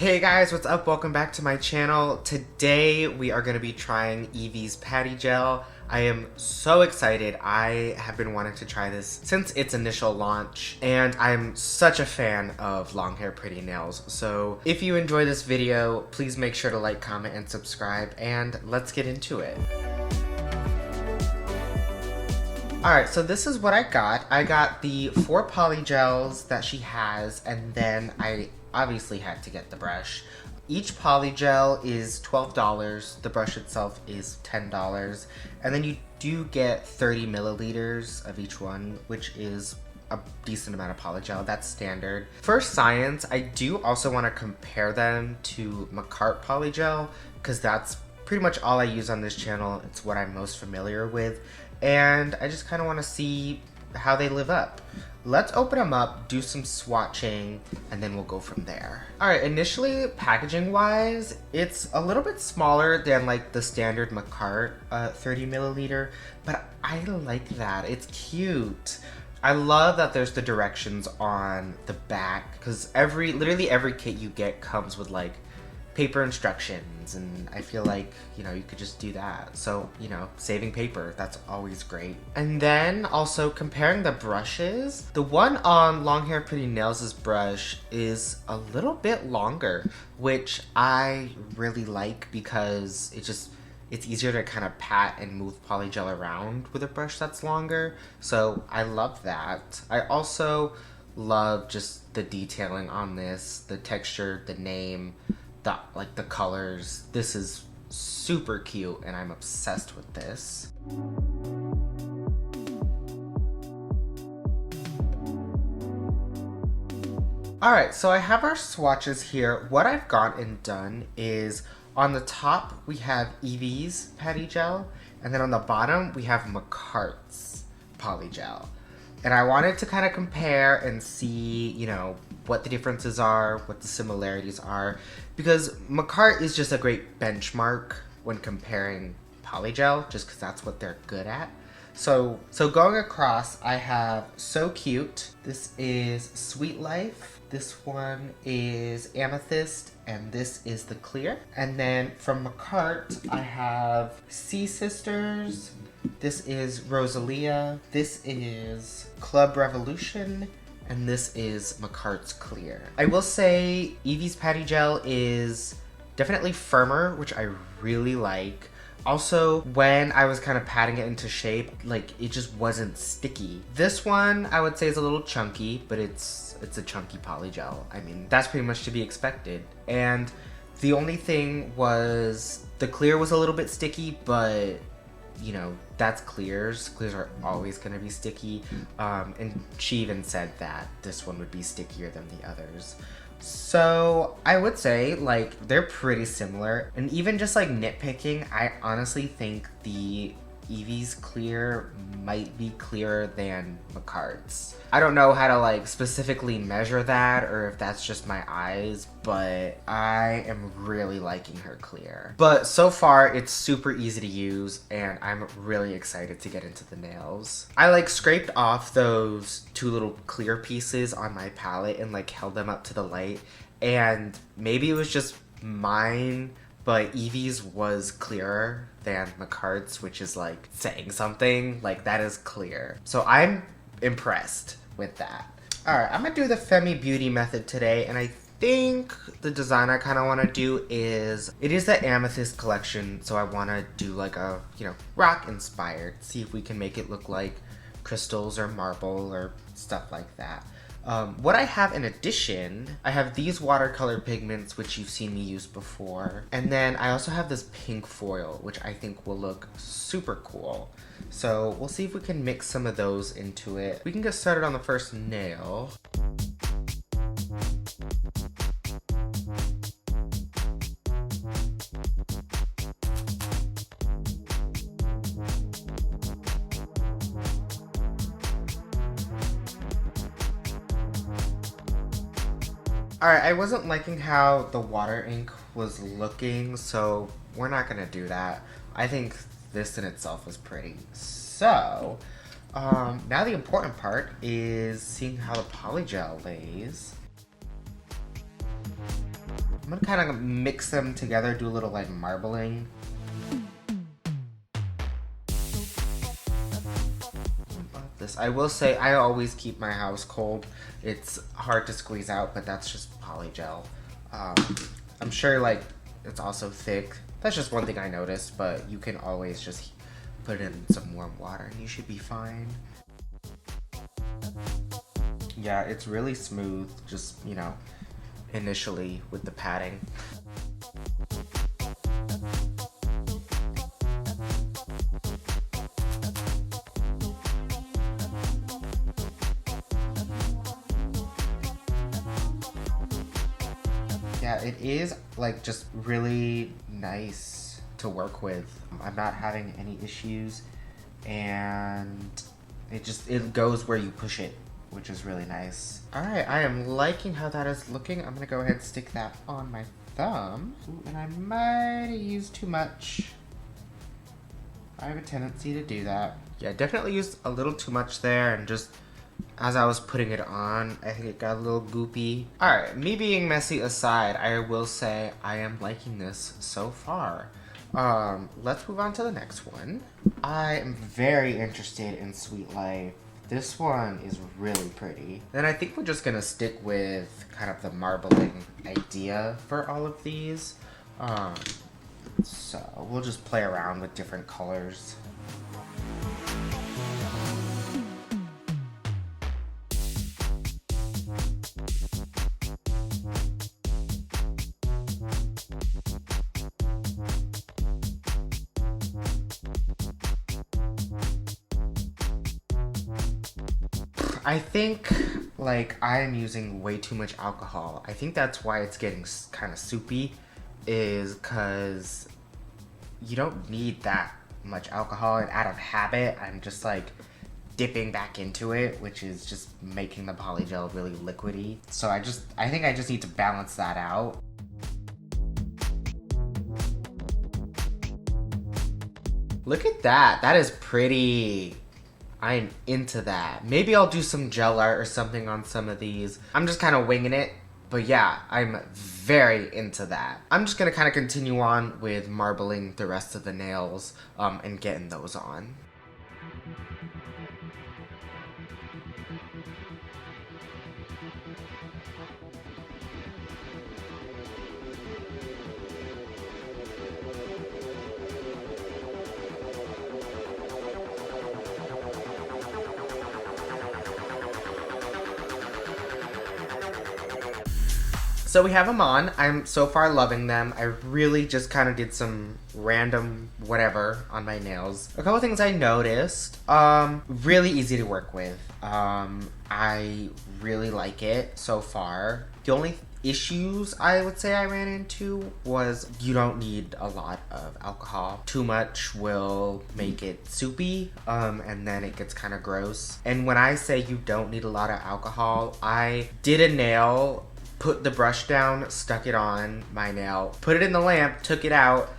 Hey guys, what's up? Welcome back to my channel. Today we are going to be trying Evie's patty gel. I am so excited. I have been wanting to try this since its initial launch, and I'm such a fan of long hair pretty nails. So if you enjoy this video, please make sure to like, comment, and subscribe, and let's get into it. Alright, so this is what I got. I got the 4 poly gels that she has, and then I obviously had to get the brush. Each poly gel is $12, the brush itself is $10, and then you do get 30 milliliters of each one, which is a decent amount of poly gel. That's standard. For science, I do also want to compare them to Macart poly gel, because that's pretty much all I use on this channel. It's what I'm most familiar with, and I just kind of want to see how they live up. Let's open them up, do some swatching, and then we'll go from there. Alright, initially, packaging wise, it's a little bit smaller than like the standard Macart 30 milliliter, but I like that. It's cute. I love that there's the directions on the back, because literally every kit you get comes with like paper instructions, and I feel like, you know, you could just do that. So, you know, saving paper, that's always great. And then also comparing the brushes, the one on Long Hair Pretty Nails' brush is a little bit longer, which I really like because it's easier to kind of pat and move polygel around with a brush that's longer. So I love that. I also love just the detailing on this, the texture, the name, the colors. This is super cute and I'm obsessed with this. Alright, so I have our swatches here. What I've gone and done is on the top we have Evie's patty gel, and then on the bottom we have Macart's poly gel. And I wanted to kind of compare and see, you know, what the differences are, what the similarities are, because Macart is just a great benchmark when comparing polygel, just because that's what they're good at. So going across, I have So Cute. This is Sweet Life. This one is Amethyst, and this is the Clear. And then from Macart, I have Sea Sisters. This is Rosalia. This is Club Revolution. And this is Macart's Clear. I will say Evie's patty gel is definitely firmer, which I really like. Also, when I was kind of patting it into shape, like, it just wasn't sticky. This one I would say is a little chunky, but it's a chunky poly gel. I mean, that's pretty much to be expected. And the only thing was the Clear was a little bit sticky, but you know, that's Clears. Clears are always gonna be sticky. And she even said that this one would be stickier than the others. So I would say, like, they're pretty similar. And even just like nitpicking, I honestly think the Evie's Clear might be clearer than Macart's. I don't know how to like specifically measure that, or if that's just my eyes, but I am really liking her Clear. But so far it's super easy to use, and I'm really excited to get into the nails. I like scraped off those 2 little clear pieces on my palette and like held them up to the light, and maybe it was just mine, but Evie's was clearer than Macart's, which is like saying something. Like, that is clear. So I'm impressed with that. Alright, I'm gonna do the Femi Beauty method today, and I think the design I kind of want to do is, it is the Amethyst collection, so I want to do like a, you know, rock inspired. See if we can make it look like crystals or marble or stuff like that. What I have in addition, I have these watercolor pigments, which you've seen me use before. And then I also have this pink foil, which I think will look super cool. So we'll see if we can mix some of those into it. We can get started on the first nail. Alright, I wasn't liking how the water ink was looking, so we're not gonna do that. I think this in itself was pretty. So, now the important part is seeing how the polygel lays. gonna kind of mix them together, do a little like marbling. This, I will say, I always keep my house cold. It's hard to squeeze out, but that's just polygel. I'm sure like it's also thick. That's just one thing I noticed, but you can always just put it in some warm water and you should be fine. Yeah, it's really smooth, just, you know, initially with the padding. Yeah, it is like just really nice to work with. I'm not having any issues, and it goes where you push it, which is really nice. All right, I am liking how that is looking. I'm gonna go ahead and stick that on my thumb. Ooh, and I might have used too much. I have a tendency to do that. Yeah, definitely used a little too much there, and just as I was putting it on, I think it got a little goopy. Alright, me being messy aside, I will say I am liking this so far. Let's move on to the next one. I am very interested in Sweet Life. This one is really pretty. Then I think we're just gonna stick with kind of the marbling idea for all of these. So we'll just play around with different colors. I think like I'm using way too much alcohol. I think that's why it's getting kind of soupy, is because you don't need that much alcohol, and out of habit I'm just like dipping back into it, which is just making the polygel really liquidy. So I think I just need to balance that out. Look at that. That is pretty. I'm into that. Maybe I'll do some gel art or something on some of these. I'm just kind of winging it. But yeah, I'm very into that. I'm just gonna kind of continue on with marbling the rest of the nails and getting those on. So we have them on. I'm so far loving them. I really just kind of did some random whatever on my nails. A couple things I noticed. Really easy to work with. I really like it so far. The only issues I would say I ran into was you don't need a lot of alcohol. Too much will make it soupy, and then it gets kind of gross. And when I say you don't need a lot of alcohol, I did a nail, put the brush down, stuck it on my nail, put it in the lamp, took it out,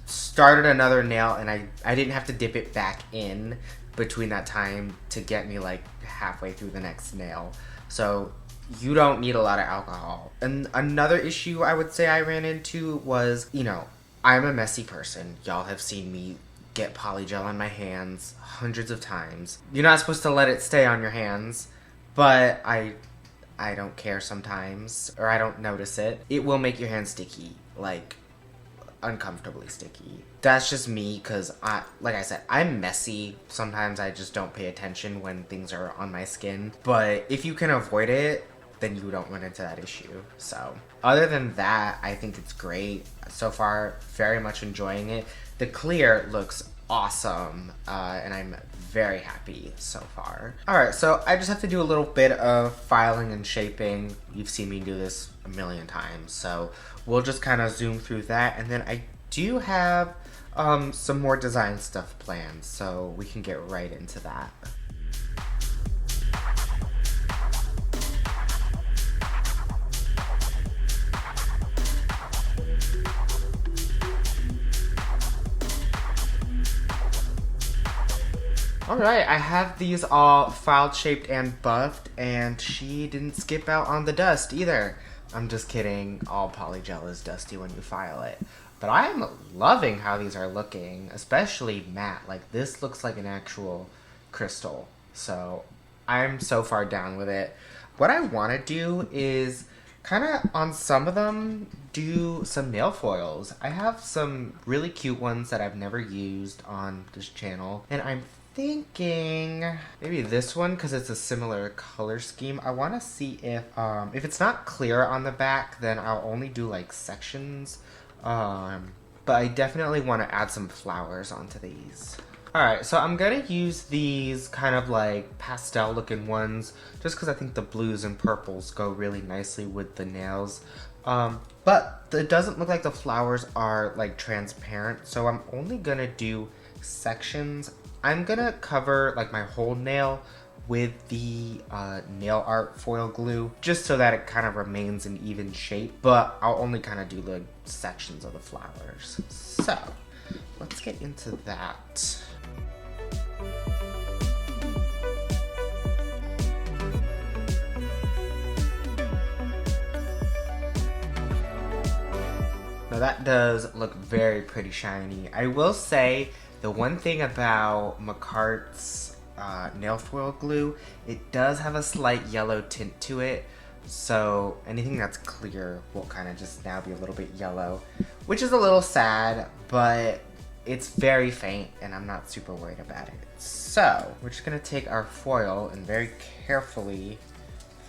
started another nail, and I didn't have to dip it back in between that time to get me like halfway through the next nail. So you don't need a lot of alcohol. And another issue I would say I ran into was, you know, I'm a messy person. Y'all have seen me get polygel on my hands hundreds of times. You're not supposed to let it stay on your hands, but I don't care sometimes, or I don't notice it. It will make your hands sticky, like uncomfortably sticky. That's just me, because like I said, I'm messy. Sometimes I just don't pay attention when things are on my skin. But if you can avoid it, then you don't run into that issue. So other than that, I think it's great. So far, very much enjoying it. The clear looks awesome, and I'm very happy so far. Alright, so I just have to do a little bit of filing and shaping. You've seen me do this a million times, so we'll just kind of zoom through that, and then I do have some more design stuff planned, so we can get right into that. Alright, I have these all filed, shaped, and buffed, and she didn't skip out on the dust either. I'm just kidding. All polygel is dusty when you file it. But I am loving how these are looking, especially matte. Like, this looks like an actual crystal. So I'm so far down with it. What I want to do is kind of on some of them do some nail foils. I have some really cute ones that I've never used on this channel, and I'm thinking maybe this one because it's a similar color scheme. I want to see if it's not clear on the back, then I'll only do like sections. But I definitely want to add some flowers onto these. Alright, so I'm gonna use these kind of like pastel looking ones just because I think the blues and purples go really nicely with the nails. But it doesn't look like the flowers are like transparent, so I'm only gonna do sections. I'm gonna cover like my whole nail with the nail art foil glue just so that it kind of remains an even shape, but I'll only kind of do the sections of the flowers. So let's get into that. Now that does look very pretty shiny. I will say the one thing about Makart's nail foil glue, it does have a slight yellow tint to it. So anything that's clear will kind of just now be a little bit yellow, which is a little sad, but it's very faint and I'm not super worried about it. So we're just gonna take our foil and very carefully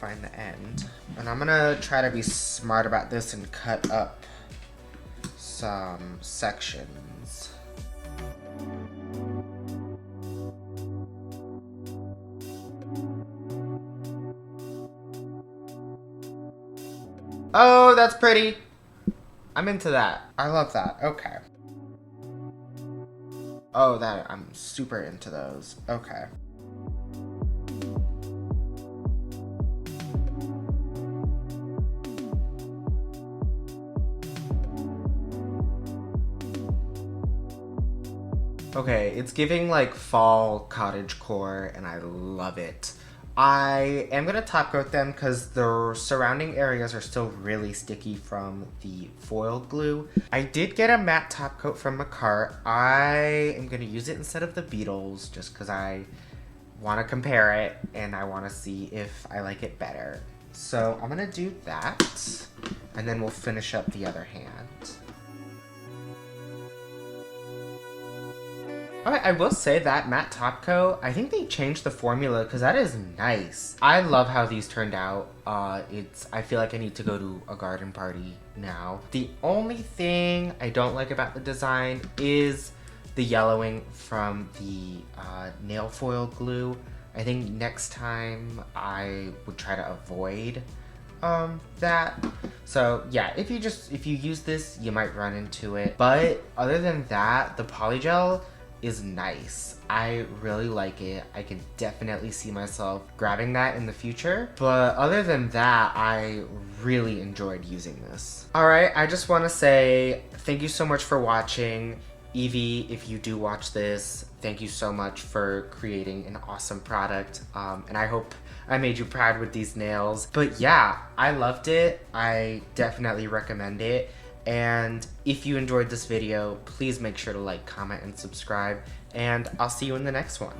find the end. And I'm gonna try to be smart about this and cut up some sections. Oh, that's pretty. I'm into that. I love that. Okay. Oh, I'm super into those. Okay. Okay, it's giving like fall cottagecore and I love it. I am going to top coat them because the surrounding areas are still really sticky from the foil glue. I did get a matte top coat from Makart. I am going to use it instead of the Beetles just because I want to compare it and I want to see if I like it better. So I'm going to do that and then we'll finish up the other hand. Alright, I will say that matte top coat, I think they changed the formula because that is nice. I love how these turned out. I feel like I need to go to a garden party now. The only thing I don't like about the design is the yellowing from the nail foil glue. I think next time I would try to avoid that. So yeah, if you use this, you might run into it. But other than that, the polygel is nice. I really like it. I can definitely see myself grabbing that in the future. But other than that, I really enjoyed using this. Alright, I just want to say thank you so much for watching. Evie, if you do watch this, thank you so much for creating an awesome product. And I hope I made you proud with these nails. But yeah, I loved it. I definitely recommend it. And if you enjoyed this video, please make sure to like, comment, and subscribe. And I'll see you in the next one.